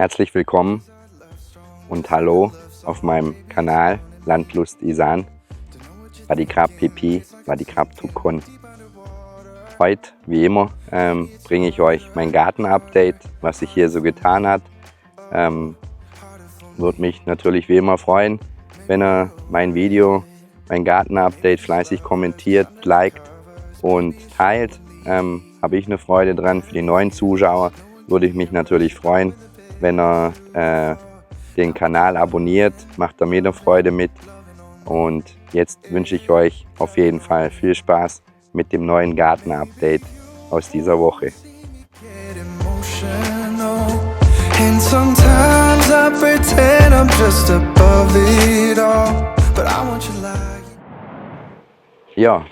Herzlich willkommen und hallo auf meinem Kanal Landlust Isan. Vadikrab Pipi, Vadikrab Tukon. Heute, wie immer, bringe ich euch mein Garten-Update, was sich hier so getan hat. Würde mich natürlich wie immer freuen, wenn ihr mein Video, mein Garten-Update fleißig kommentiert, liked und teilt. Habe ich eine Freude dran. Für die neuen Zuschauer würde ich mich natürlich freuen, wenn ihr den Kanal abonniert. Macht da mir eine Freude mit. Und jetzt wünsche ich euch auf jeden Fall viel Spaß mit dem neuen Garten-Update aus dieser Woche. Ja,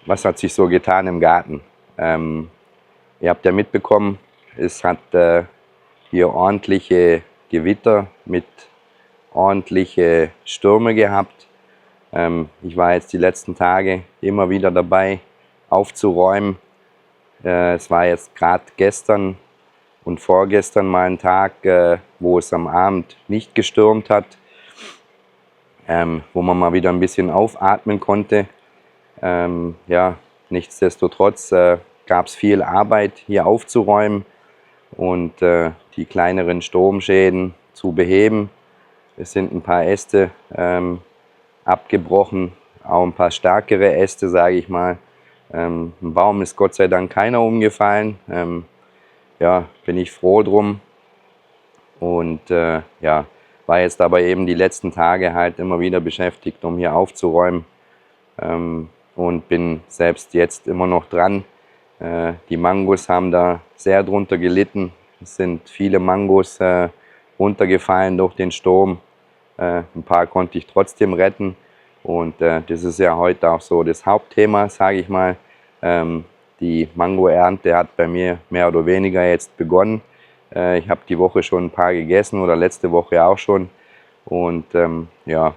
was hat sich so getan im Garten? Ihr habt ja mitbekommen, es hat hier ordentliche Gewitter mit ordentliche Stürme gehabt. Ich war jetzt die letzten Tage immer wieder dabei aufzuräumen. Es war jetzt gerade gestern und vorgestern mal ein Tag, wo es am Abend nicht gestürmt hat, wo man mal wieder ein bisschen aufatmen konnte. Ja, nichtsdestotrotz gab es viel Arbeit hier aufzuräumen und die kleineren Sturmschäden zu beheben. Es sind ein paar Äste abgebrochen, auch ein paar stärkere Äste, sage ich mal. Ein Baum ist Gott sei Dank keiner umgefallen. Ja, bin ich froh drum. Und ja, war jetzt aber eben die letzten Tage halt immer wieder beschäftigt, um hier aufzuräumen. Und bin selbst jetzt immer noch dran. Die Mangos haben da sehr drunter gelitten. Es sind viele Mangos runtergefallen durch den Sturm. Ein paar konnte ich trotzdem retten. Und das ist ja heute auch so das Hauptthema, sage ich mal. Die Mangoernte hat bei mir mehr oder weniger jetzt begonnen. Ich habe die Woche schon ein paar gegessen oder letzte Woche auch schon. Und ja,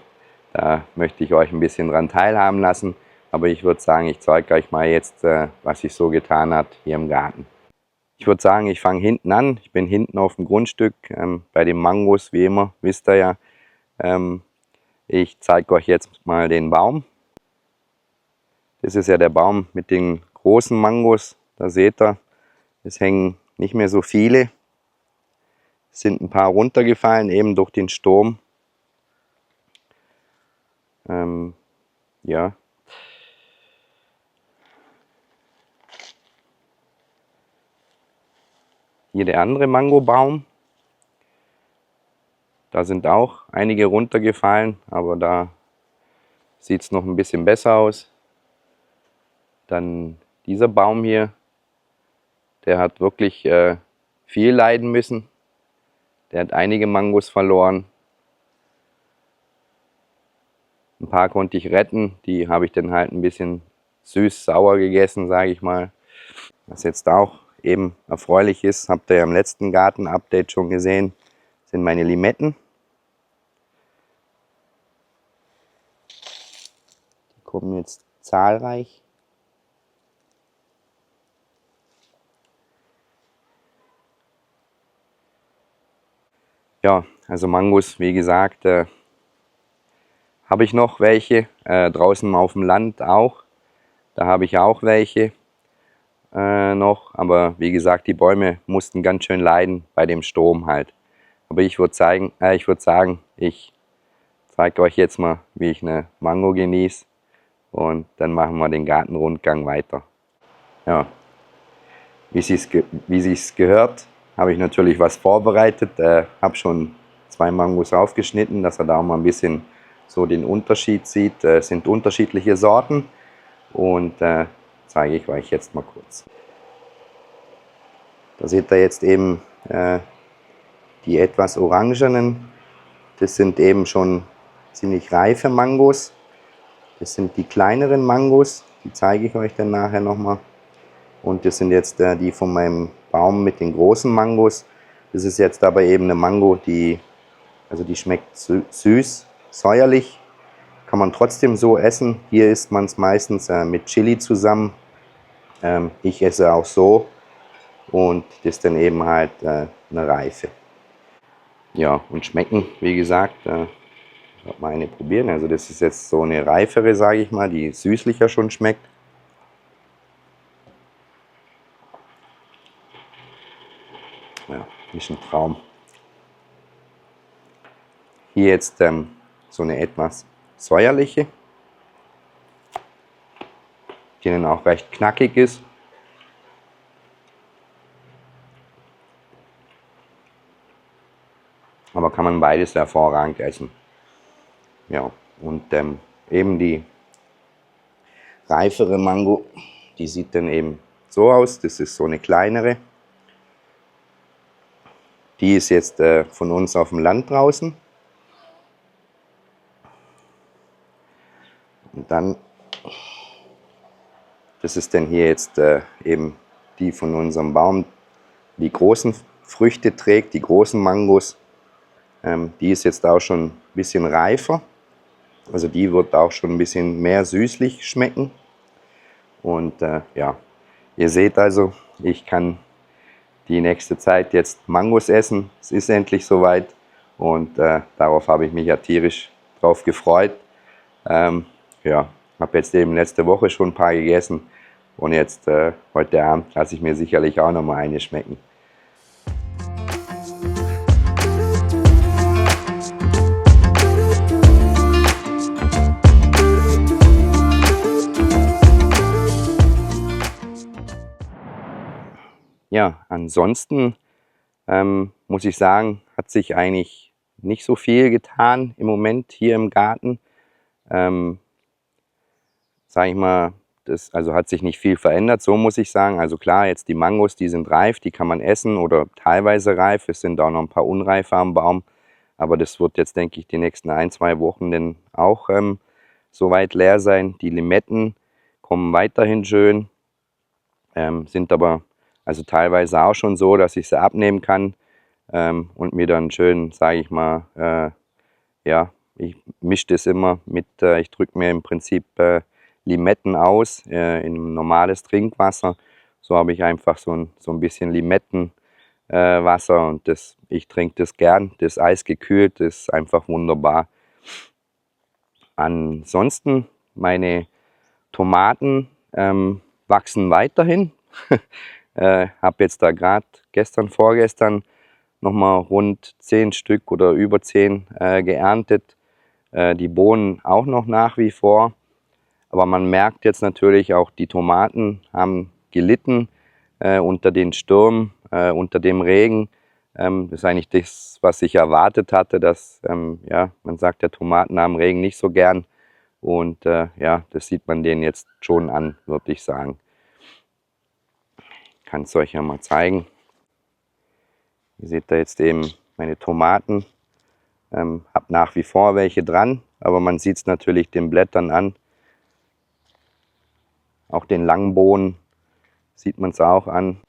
da möchte ich euch ein bisschen dran teilhaben lassen. Aber ich würde sagen, ich zeige euch mal jetzt, was sich so getan hat hier im Garten. Ich würde sagen, ich fange hinten an. Ich bin hinten auf dem Grundstück bei den Mangos, wie immer, wisst ihr ja. Ich zeige euch jetzt mal den Baum. Das ist ja der Baum mit den großen Mangos. Da seht ihr, es hängen nicht mehr so viele. Es sind ein paar runtergefallen, eben durch den Sturm. Ja. Hier der andere Mangobaum. Da sind auch einige runtergefallen, aber da sieht es noch ein bisschen besser aus. Dann dieser Baum hier, der hat wirklich viel leiden müssen. Der hat einige Mangos verloren. Ein paar konnte ich retten, die habe ich dann halt ein bisschen süß-sauer gegessen, sage ich mal. Was jetzt auch eben erfreulich ist, habt ihr ja im letzten Garten-Update schon gesehen, sind meine Limetten. Die kommen jetzt zahlreich. Ja, also Mangos, wie gesagt, habe ich noch welche. Draußen auf dem Land auch. Da habe ich auch welche noch. Aber wie gesagt, die Bäume mussten ganz schön leiden bei dem Sturm halt. Aber ich würde sagen, ich zeige euch jetzt mal, wie ich eine Mango genieße. Und dann machen wir den Gartenrundgang weiter. Ja, wie sich's gehört, habe ich natürlich was vorbereitet. Habe schon 2 Mangos aufgeschnitten, dass er da auch mal ein bisschen so den Unterschied sieht. Es sind unterschiedliche Sorten und zeige ich euch jetzt mal kurz. Da seht ihr jetzt eben die etwas orangenen. Das sind eben schon ziemlich reife Mangos. Das sind die kleineren Mangos, die zeige ich euch dann nachher nochmal. Und das sind jetzt die von meinem Baum mit den großen Mangos. Das ist jetzt aber eben eine Mango, die schmeckt süß, säuerlich. Kann man trotzdem so essen. Hier isst man es meistens mit Chili zusammen. Ich esse auch so. Und das ist dann eben halt eine Reife. Ja, und schmecken, wie gesagt, mal eine probieren. Also das ist jetzt so eine reifere, sage ich mal, die süßlicher schon schmeckt. Ja, ist ein Traum. Hier jetzt so eine etwas säuerliche, die dann auch recht knackig ist. Aber kann man beides hervorragend essen. Ja, und eben die reifere Mango, die sieht dann eben so aus. Das ist so eine kleinere. Die ist jetzt von uns auf dem Land draußen. Und dann, das ist dann hier jetzt eben die von unserem Baum, die großen Früchte trägt, die großen Mangos. Die ist jetzt auch schon ein bisschen reifer. Also die wird auch schon ein bisschen mehr süßlich schmecken. Und ja, ihr seht also, ich kann die nächste Zeit jetzt Mangos essen. Es ist endlich soweit und darauf habe ich mich ja tierisch drauf gefreut. Ja, habe jetzt eben letzte Woche schon ein paar gegessen und jetzt heute Abend lasse ich mir sicherlich auch noch mal eine schmecken. Ja, ansonsten muss ich sagen, hat sich eigentlich nicht so viel getan im Moment hier im Garten. Sag ich mal, das also hat sich nicht viel verändert, so muss ich sagen. Also klar, jetzt die Mangos, die sind reif, die kann man essen oder teilweise reif. Es sind auch noch ein paar unreife am Baum. Aber das wird jetzt, denke ich, die nächsten 1, 2 Wochen dann auch soweit leer sein. Die Limetten kommen weiterhin schön, sind aber also teilweise auch schon so, dass ich sie abnehmen kann und mir dann schön, sage ich mal, ja, ich mische das immer mit, ich drücke mir im Prinzip Limetten aus in normales Trinkwasser. So habe ich einfach so ein bisschen Limettenwasser und ich trinke das gern. Das eisgekühlt, das ist einfach wunderbar. Ansonsten, meine Tomaten wachsen weiterhin. Habe jetzt da gerade vorgestern nochmal rund 10 Stück oder über 10 geerntet. Die Bohnen auch noch nach wie vor. Aber man merkt jetzt natürlich auch, die Tomaten haben gelitten unter den Stürmen, unter dem Regen. Das ist eigentlich das, was ich erwartet hatte, dass, ja, man sagt, der Tomaten haben Regen nicht so gern. Und ja, das sieht man denen jetzt schon an, würde ich sagen. Ich kann es euch ja mal zeigen. Ihr seht da jetzt eben meine Tomaten. Habe nach wie vor welche dran, aber man sieht es natürlich den Blättern an. Auch den langen Bohnen sieht man es auch an.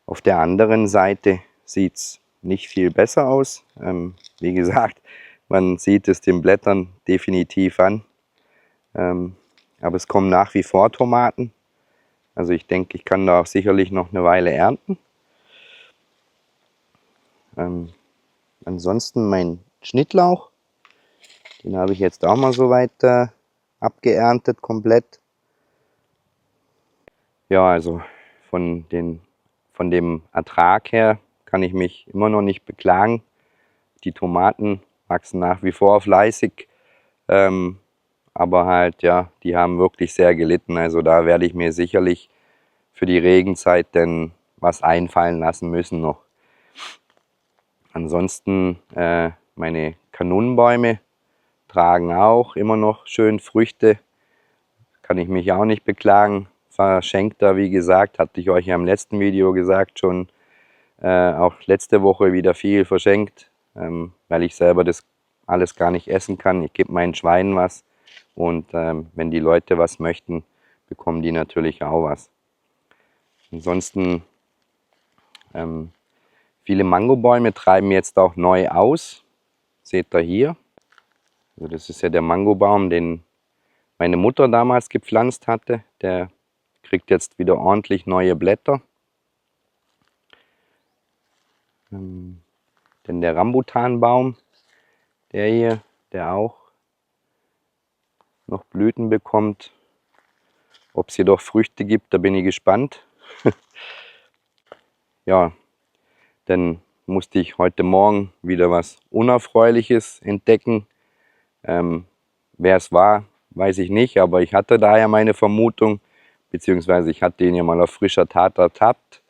Auf der anderen Seite sieht es nicht viel besser aus. Wie gesagt, man sieht es den Blättern definitiv an. Aber es kommen nach wie vor Tomaten. Also ich denke, ich kann da auch sicherlich noch eine Weile ernten. Ansonsten mein Schnittlauch, den habe ich jetzt auch mal so weit abgeerntet komplett. Ja, also von dem Ertrag her kann ich mich immer noch nicht beklagen. Die Tomaten wachsen nach wie vor fleißig, aber halt, ja, die haben wirklich sehr gelitten. Also da werde ich mir sicherlich für die Regenzeit denn was einfallen lassen müssen noch. Ansonsten meine Kanunenbäume tragen auch immer noch schön Früchte. Kann ich mich auch nicht beklagen. Verschenkt da, wie gesagt, hatte ich euch ja im letzten Video gesagt, schon auch letzte Woche wieder viel verschenkt, weil ich selber das alles gar nicht essen kann. Ich gebe meinen Schweinen was und wenn die Leute was möchten, bekommen die natürlich auch was. Ansonsten viele Mangobäume treiben jetzt auch neu aus. Seht ihr hier. Also das ist ja der Mangobaum, den meine Mutter damals gepflanzt hatte. Der kriegt jetzt wieder ordentlich neue Blätter. Denn der Rambutanbaum, der hier, der auch noch Blüten bekommt, ob es jedoch Früchte gibt, da bin ich gespannt. Ja, dann musste ich heute Morgen wieder was Unerfreuliches entdecken. Wer es war, weiß ich nicht, aber ich hatte daher meine Vermutung, beziehungsweise ich hatte ihn ja mal auf frischer Tat ertappt.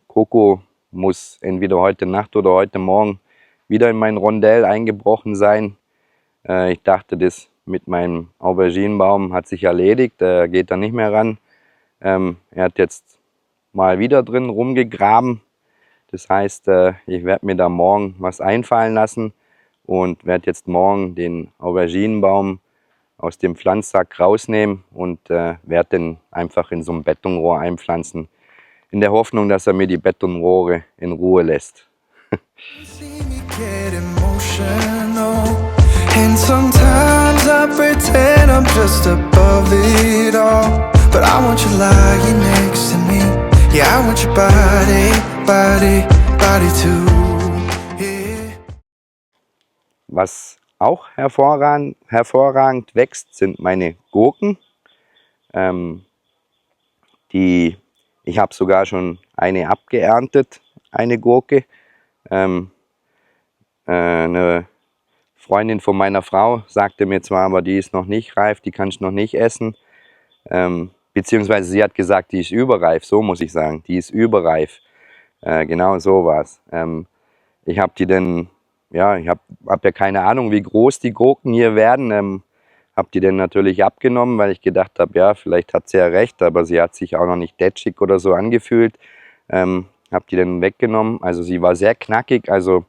Coco muss entweder heute Nacht oder heute Morgen wieder in mein Rondell eingebrochen sein. Ich dachte, das mit meinem Auberginenbaum hat sich erledigt, geht da nicht mehr ran. Er hat jetzt mal wieder drin rumgegraben. Das heißt, ich werde mir da morgen was einfallen lassen und werde jetzt morgen den Auberginenbaum aus dem Pflanzsack rausnehmen und werde den einfach in so ein Betonrohr einpflanzen, in der Hoffnung, dass er mir die Betonrohre in Ruhe lässt. And sometimes I pretend I'm just above it all, but I want you lying next to me. Yeah, I want your body too. Yeah. Was auch hervorragend wächst, sind meine Gurken. Ich habe sogar schon eine abgeerntet, eine Gurke. Eine Freundin von meiner Frau sagte mir zwar, aber die ist noch nicht reif, die kannst du noch nicht essen. Beziehungsweise sie hat gesagt, die ist überreif, so muss ich sagen, die ist überreif. Genau so war es. Ich habe die dann, ja, ich hab ja keine Ahnung, wie groß die Gurken hier werden. Habe die dann natürlich abgenommen, weil ich gedacht habe, ja, vielleicht hat sie ja recht, aber sie hat sich auch noch nicht detschig oder so angefühlt. Habe die dann weggenommen, also sie war sehr knackig, also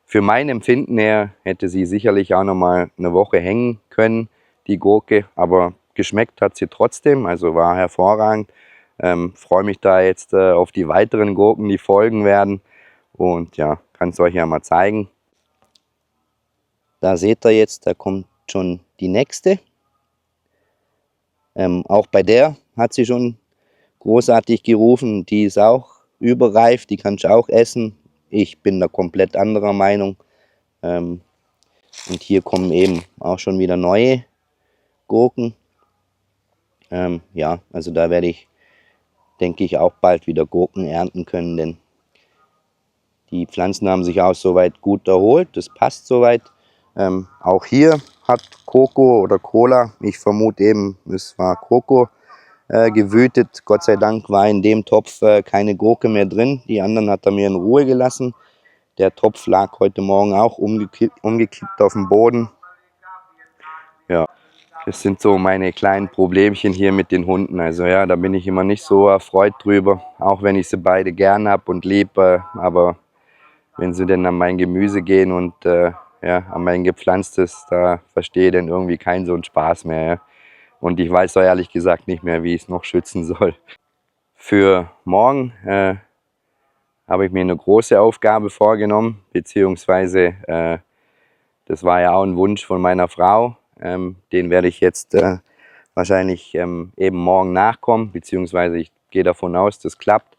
für mein Empfinden her hätte sie sicherlich auch noch mal eine Woche hängen können, die Gurke, aber geschmeckt hat sie trotzdem, also war hervorragend. Freue mich da jetzt auf die weiteren Gurken, die folgen werden und ja, kann es euch ja mal zeigen. Da seht ihr jetzt, da kommt schon die nächste. Auch bei der hat sie schon großartig gerufen, die ist auch überreif, die kannst du auch essen. Ich bin da komplett anderer Meinung. Und hier kommen eben auch schon wieder neue Gurken. Ja, also da werde ich, denke ich, auch bald wieder Gurken ernten können, denn die Pflanzen haben sich auch soweit gut erholt. Das passt soweit. Auch hier hat Coco oder Cola, ich vermute eben, es war Coco, gewütet. Gott sei Dank war in dem Topf keine Gurke mehr drin. Die anderen hat er mir in Ruhe gelassen. Der Topf lag heute Morgen auch umgekippt auf dem Boden. Ja, das sind so meine kleinen Problemchen hier mit den Hunden. Also ja, da bin ich immer nicht so erfreut drüber, auch wenn ich sie beide gern habe und liebe. Aber wenn sie denn an mein Gemüse gehen und ja, an mein Gepflanztes, da verstehe ich dann irgendwie keinen so einen Spaß mehr. Ja. Und ich weiß auch ehrlich gesagt nicht mehr, wie ich es noch schützen soll. Für morgen habe ich mir eine große Aufgabe vorgenommen, beziehungsweise das war ja auch ein Wunsch von meiner Frau. Den werde ich jetzt wahrscheinlich eben morgen nachkommen, beziehungsweise ich gehe davon aus, das klappt,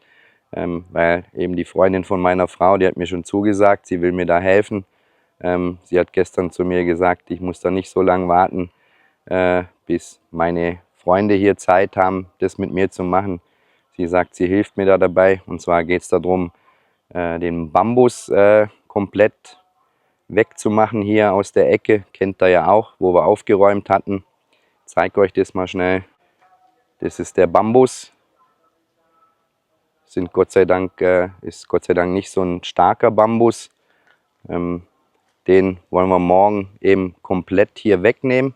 weil eben die Freundin von meiner Frau, die hat mir schon zugesagt, sie will mir da helfen. Sie hat gestern zu mir gesagt, ich muss da nicht so lange warten, bis meine Freunde hier Zeit haben, das mit mir zu machen. Sie sagt, sie hilft mir da dabei, und zwar geht es darum, den Bambus komplett wegzumachen hier aus der Ecke. Kennt ihr ja auch, wo wir aufgeräumt hatten. Ich zeige euch das mal schnell. Das ist der Bambus. Ist Gott sei Dank nicht so ein starker Bambus. Den wollen wir morgen eben komplett hier wegnehmen.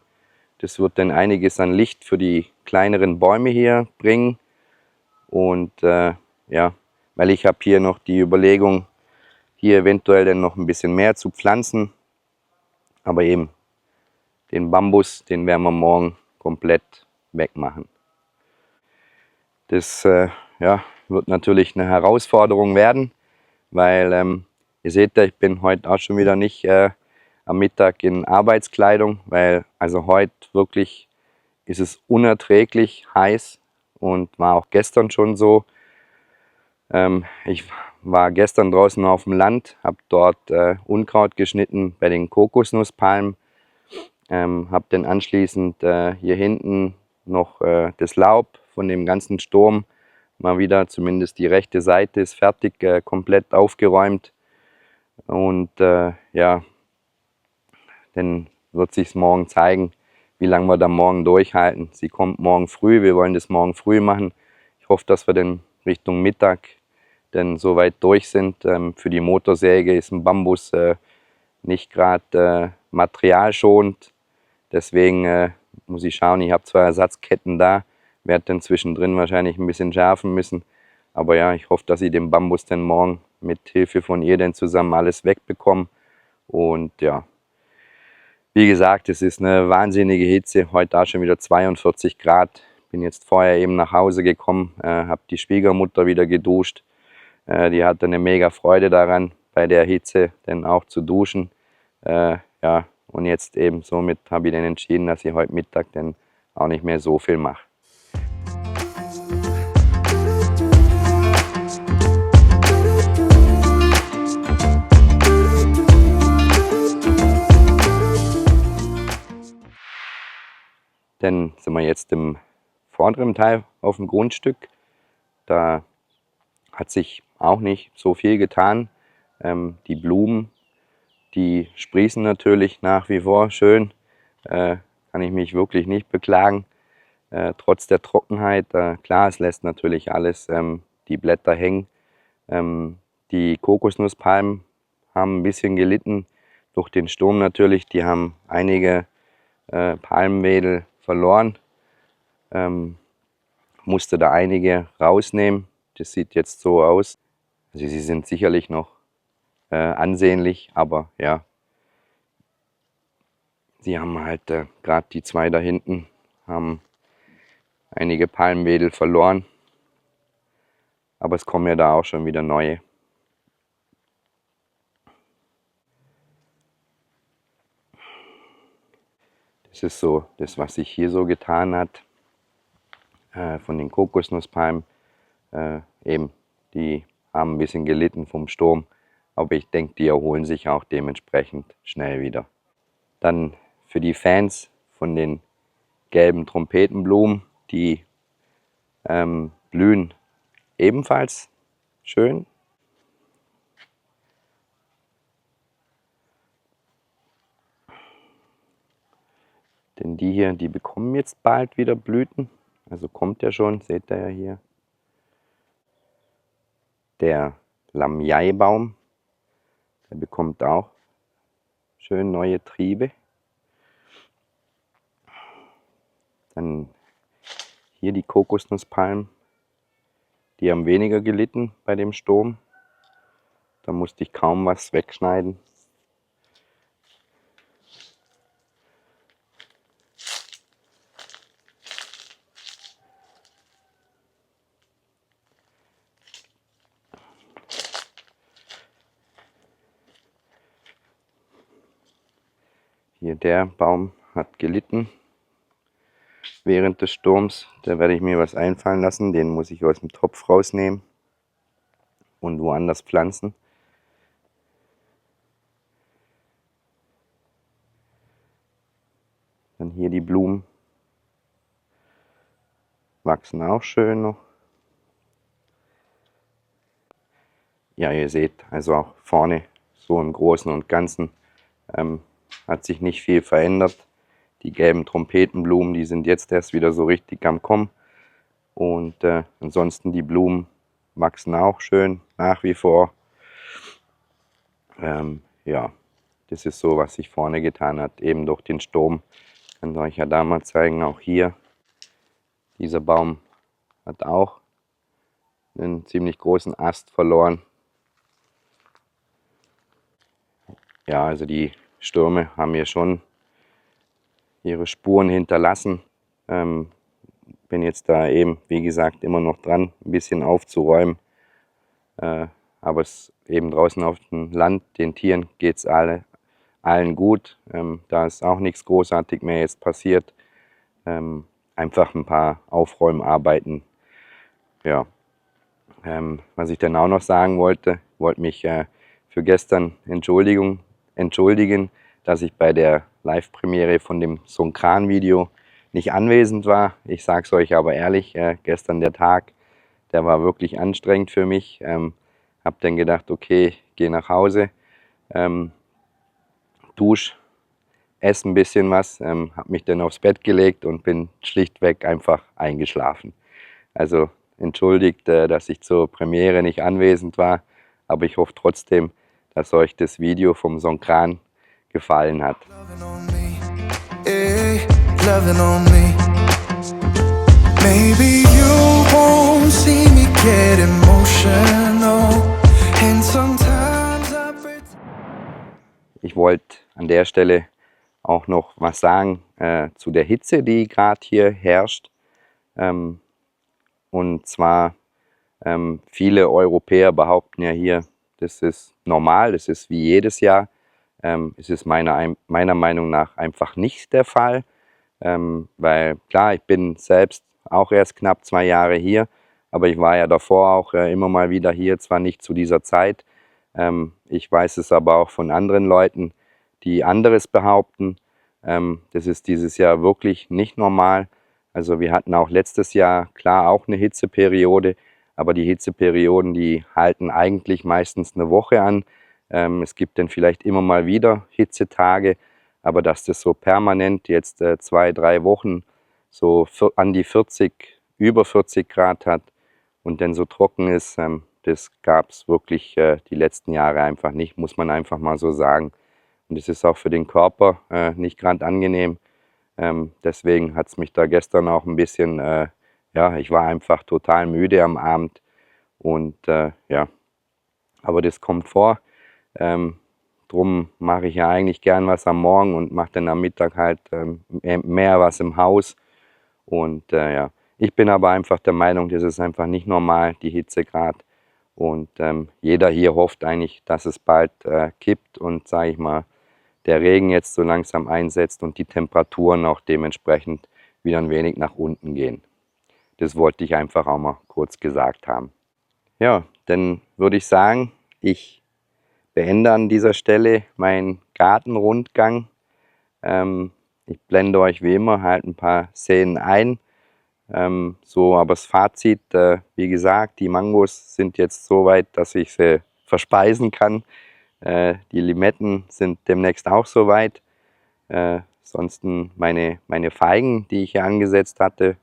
Das wird dann einiges an Licht für die kleineren Bäume hier bringen. Und ja, weil ich habe hier noch die Überlegung, hier eventuell dann noch ein bisschen mehr zu pflanzen. Aber eben den Bambus, den werden wir morgen komplett wegmachen. Das ja, wird natürlich eine Herausforderung werden, weil ihr seht ja, ich bin heute auch schon wieder nicht am Mittag in Arbeitskleidung, weil also heute wirklich ist es unerträglich heiß und war auch gestern schon so. Ich war gestern draußen auf dem Land, habe dort Unkraut geschnitten bei den Kokosnusspalmen, habe dann anschließend hier hinten noch das Laub von dem ganzen Sturm mal wieder, zumindest die rechte Seite ist fertig, komplett aufgeräumt. Und ja, dann wird sich morgen zeigen, wie lange wir da morgen durchhalten. Sie kommt morgen früh, wir wollen das morgen früh machen. Ich hoffe, dass wir dann Richtung Mittag dann soweit durch sind. Für die Motorsäge ist ein Bambus nicht gerade materialschonend. Deswegen muss ich schauen, ich habe zwar Ersatzketten da, werde dann zwischendrin wahrscheinlich ein bisschen schärfen müssen. Aber ja, ich hoffe, dass ich den Bambus dann morgen mit Hilfe von ihr dann zusammen alles wegbekomme. Und ja, wie gesagt, es ist eine wahnsinnige Hitze. Heute auch schon wieder 42 Grad. Bin jetzt vorher eben nach Hause gekommen, habe die Schwiegermutter wieder geduscht. Die hatte eine mega Freude daran, bei der Hitze dann auch zu duschen. Ja, und jetzt eben somit habe ich dann entschieden, dass ich heute Mittag dann auch nicht mehr so viel mache. Dann sind wir jetzt im vorderen Teil auf dem Grundstück. Da hat sich auch nicht so viel getan. Die Blumen, die sprießen natürlich nach wie vor schön. Kann ich mich wirklich nicht beklagen. Trotz der Trockenheit, klar, es lässt natürlich alles die Blätter hängen. Die Kokosnusspalmen haben ein bisschen gelitten durch den Sturm natürlich. Die haben einige Palmwedel verloren. Musste da einige rausnehmen. Das sieht jetzt so aus. Also sie sind sicherlich noch ansehnlich, aber ja, sie haben halt gerade die zwei da hinten haben einige Palmwedel verloren. Aber es kommen ja da auch schon wieder neue. Das ist so das, was sich hier so getan hat von den Kokosnusspalmen. Eben, die haben ein bisschen gelitten vom Sturm, aber ich denke, die erholen sich auch dementsprechend schnell wieder. Dann für die Fans von den gelben Trompetenblumen, die blühen ebenfalls schön. Denn die hier, die bekommen jetzt bald wieder Blüten. Also kommt ja schon, seht ihr ja hier. Der Lamjai-Baum, der bekommt auch schön neue Triebe. Dann hier die Kokosnusspalmen, die haben weniger gelitten bei dem Sturm. Da musste ich kaum was wegschneiden. Hier der Baum hat gelitten während des Sturms. Da werde ich mir was einfallen lassen. Den muss ich aus dem Topf rausnehmen und woanders pflanzen. Dann hier die Blumen wachsen auch schön noch. Ja, ihr seht, also auch vorne so im Großen und Ganzen hat sich nicht viel verändert. Die gelben Trompetenblumen, die sind jetzt erst wieder so richtig am Kommen. Und ansonsten die Blumen wachsen auch schön nach wie vor. Ja, das ist so, was sich vorne getan hat, eben durch den Sturm. Ich kann euch ja da mal zeigen, auch hier. Dieser Baum hat auch einen ziemlich großen Ast verloren. Ja, also die Stürme haben hier schon ihre Spuren hinterlassen. Bin jetzt da eben, wie gesagt, immer noch dran, ein bisschen aufzuräumen. Aber es eben draußen auf dem Land, den Tieren geht es allen gut. Da ist auch nichts großartig mehr jetzt passiert. Einfach ein paar Aufräumarbeiten. Ja, Was ich dann auch noch sagen wollte mich für gestern entschuldigen, dass ich bei der Live-Premiere von dem Songkran-Video nicht anwesend war. Ich sage es euch aber ehrlich, gestern der Tag, der war wirklich anstrengend für mich. Hab dann gedacht, okay, ich gehe nach Hause, dusch, esse ein bisschen was, habe mich dann aufs Bett gelegt und bin schlichtweg einfach eingeschlafen. Also entschuldigt, dass ich zur Premiere nicht anwesend war, aber ich hoffe trotzdem, dass euch das Video vom Songkran gefallen hat. Loving on me, loving on me. Maybe you won't see me get emotional, and sometimes I pretend. Ich wollte an der Stelle auch noch was sagen zu der Hitze, die gerade hier herrscht. Und zwar, viele Europäer behaupten ja hier, das ist normal, das ist wie jedes Jahr. Es ist meiner Meinung nach einfach nicht der Fall, weil klar, ich bin selbst auch erst knapp 2 Jahre hier, aber ich war ja davor auch immer mal wieder hier, zwar nicht zu dieser Zeit. Ich weiß es aber auch von anderen Leuten, die anderes behaupten. Das ist dieses Jahr wirklich nicht normal. Also wir hatten auch letztes Jahr klar auch eine Hitzeperiode, aber die Hitzeperioden, die halten eigentlich meistens eine Woche an. Es gibt dann vielleicht immer mal wieder Hitzetage, aber dass das so permanent jetzt 2, 3 Wochen so an die 40, über 40 Grad hat und dann so trocken ist, das gab es wirklich die letzten Jahre einfach nicht, muss man einfach mal so sagen. Und es ist auch für den Körper nicht gerade angenehm. Deswegen hat es mich da gestern auch ein bisschen, ja, ich war einfach total müde am Abend und ja, aber das kommt vor. Drum mache ich ja eigentlich gern was am Morgen und mache dann am Mittag halt mehr was im Haus. Und ja, ich bin aber einfach der Meinung, das ist einfach nicht normal, die Hitze gerade. Und jeder hier hofft eigentlich, dass es bald kippt und, sage ich mal, der Regen jetzt so langsam einsetzt und die Temperaturen auch dementsprechend wieder ein wenig nach unten gehen. Das wollte ich einfach auch mal kurz gesagt haben. Ja, dann würde ich sagen, ich beende an dieser Stelle meinen Gartenrundgang. Ich blende euch wie immer halt ein paar Szenen ein. So, aber das Fazit, wie gesagt, die Mangos sind jetzt so weit, dass ich sie verspeisen kann. Die Limetten sind demnächst auch soweit. Ansonsten meine Feigen, die ich hier angesetzt hatte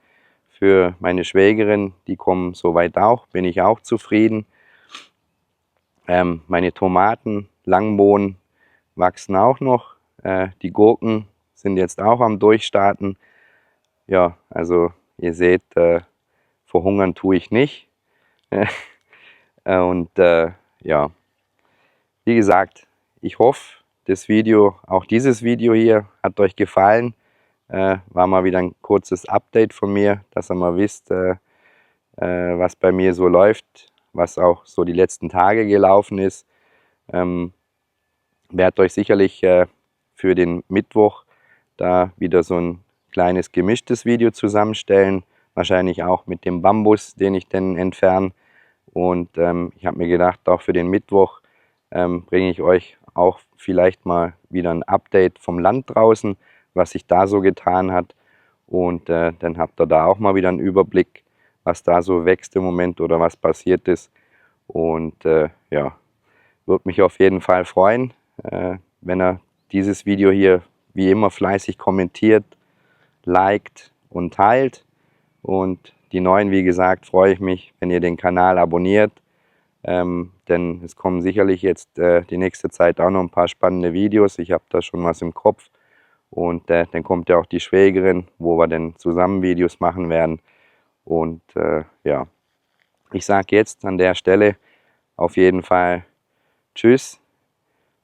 für meine Schwägerin, die kommen soweit auch, bin ich auch zufrieden. Meine Tomaten, Langbohnen wachsen auch noch. Die Gurken sind jetzt auch am Durchstarten. Ja, also ihr seht, verhungern tue ich nicht. Und ja, wie gesagt, ich hoffe, auch dieses Video hier hat euch gefallen. War mal wieder ein kurzes Update von mir, dass ihr mal wisst, was bei mir so läuft, was auch so die letzten Tage gelaufen ist. Werde euch sicherlich für den Mittwoch da wieder so ein kleines gemischtes Video zusammenstellen. Wahrscheinlich auch mit dem Bambus, den ich dann entferne. Und ich habe mir gedacht, auch für den Mittwoch bringe ich euch auch vielleicht mal wieder ein Update vom Land draußen, was sich da so getan hat. Und dann habt ihr da auch mal wieder einen Überblick, was da so wächst im Moment oder was passiert ist. Und ja, würde mich auf jeden Fall freuen, wenn ihr dieses Video hier wie immer fleißig kommentiert, liked und teilt. Und die Neuen, wie gesagt, freue ich mich, wenn ihr den Kanal abonniert. Denn es kommen sicherlich jetzt die nächste Zeit auch noch ein paar spannende Videos. Ich habe da schon was im Kopf. Und dann kommt ja auch die Schwägerin, wo wir dann zusammen Videos machen werden. Und ja, ich sage jetzt an der Stelle auf jeden Fall tschüss,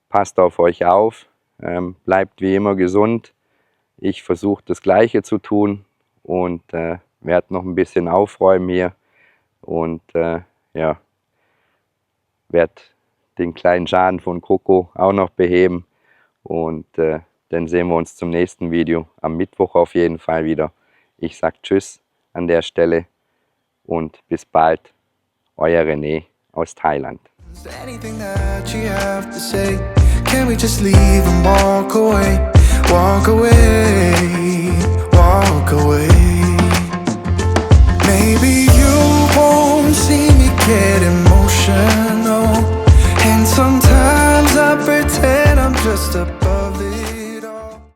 passt auf euch auf, bleibt wie immer gesund. Ich versuche das Gleiche zu tun und werde noch ein bisschen aufräumen hier. Und ja, werde den kleinen Schaden von Coco auch noch beheben. Und dann sehen wir uns zum nächsten Video am Mittwoch auf jeden Fall wieder. Ich sage tschüss an der Stelle und bis bald. euer René aus Thailand. Anything that you have to say, can we just leave and walk away, walk away, walk away? Maybe you won't see me get emotion,